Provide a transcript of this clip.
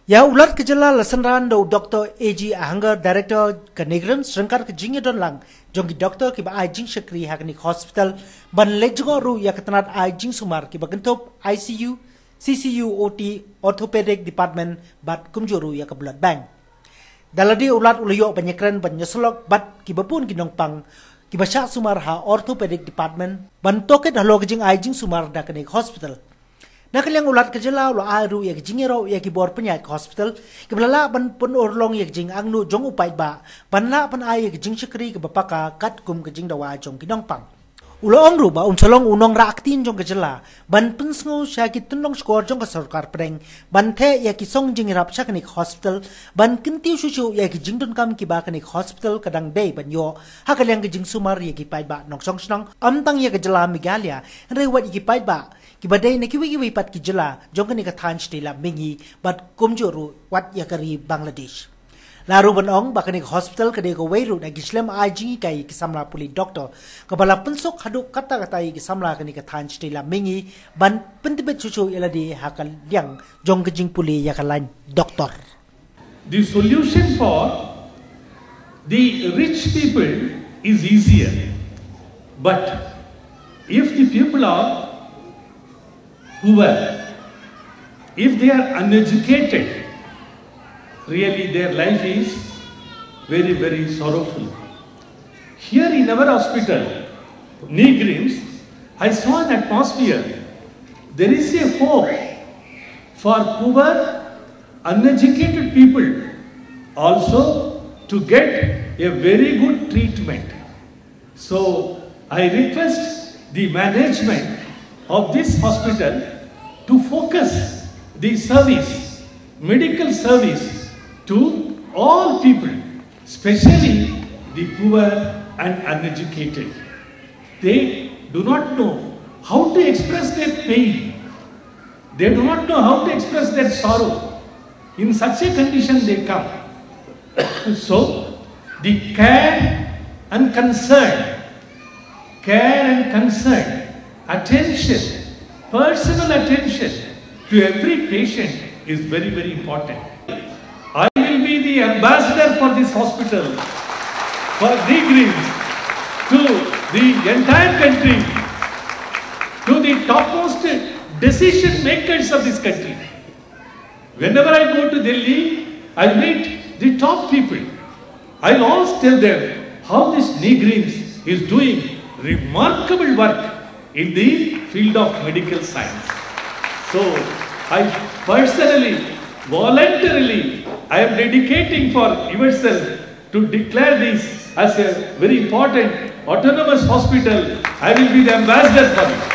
Ya ulat kejala lasanran do Dr. AG Ahanggar Director Kanegran Srangkar ke jingi don lang jongi doktor ki ba ajing shakri hakni hospital ban lejgo ru ya ketanat ajing sumar ki bagentop ICU CCU OT orthopedic department bat kumjuru ya ke blood bank daladi ulat ulayo banyakran banyaslok bat ki bapun ki nongpang ki basha sumar ha orthopedic department ban toket halo ke jing ajing sumar da kani hospital Nakaliang ulat kejala lo aru ya jingero ya bor penyakit hospital keblala ban pun orlong ya jing angnu jong upai ba ban la pan ai ya jing shikri ke bapaka kat kum ke jing dawa jong kinongpang ulo ongru ba unsolong unong raktin jong kejala ban pensngo syakit tunong skor jong ke sarkar preng ban the ya song jing rap syaknik hospital ban kintiu susu ya jing don kam ki ba kanik hospital kadang day ban yo hakaliang ke jing sumar ya pai ba nong song snong amtang ya kejala migalia rewat ya pai ba Kibadai na kiwi pat kijala jong ni kathan stila mingi bat kumjuru wat yakari Bangladesh. Laru banong bakanik hospital kade ko weiru na gislam aji kai kisamla puli doktor kabala pensok haduk kata katai kisamla kani kathan stila mingi ban pentibet cucu iladi hakal liang jong kejing puli yakalan doktor. The solution for the rich people is easier, but if the people are poor, if they are uneducated, really their life is very, very sorrowful. Here in our hospital, Nigrims, I saw an atmosphere. There is a hope for poor, uneducated people also to get a very good treatment. So I request the management of this hospital to focus the service, medical service to all people, especially the poor and uneducated. They do not know how to express their pain. They do not know how to express their sorrow. In such a condition they come. So, the care and concern, attention, personal attention to every patient is very, very important. I will be the ambassador for this hospital, for Nigrims, to the entire country, to the topmost decision makers of this country. Whenever I go to Delhi, I meet the top people. I'll always tell them how this Nigrims is doing remarkable work in the field of medical science. So, I personally, voluntarily, I am dedicating for yourself to declare this as a very important autonomous hospital. I will be the ambassador for it.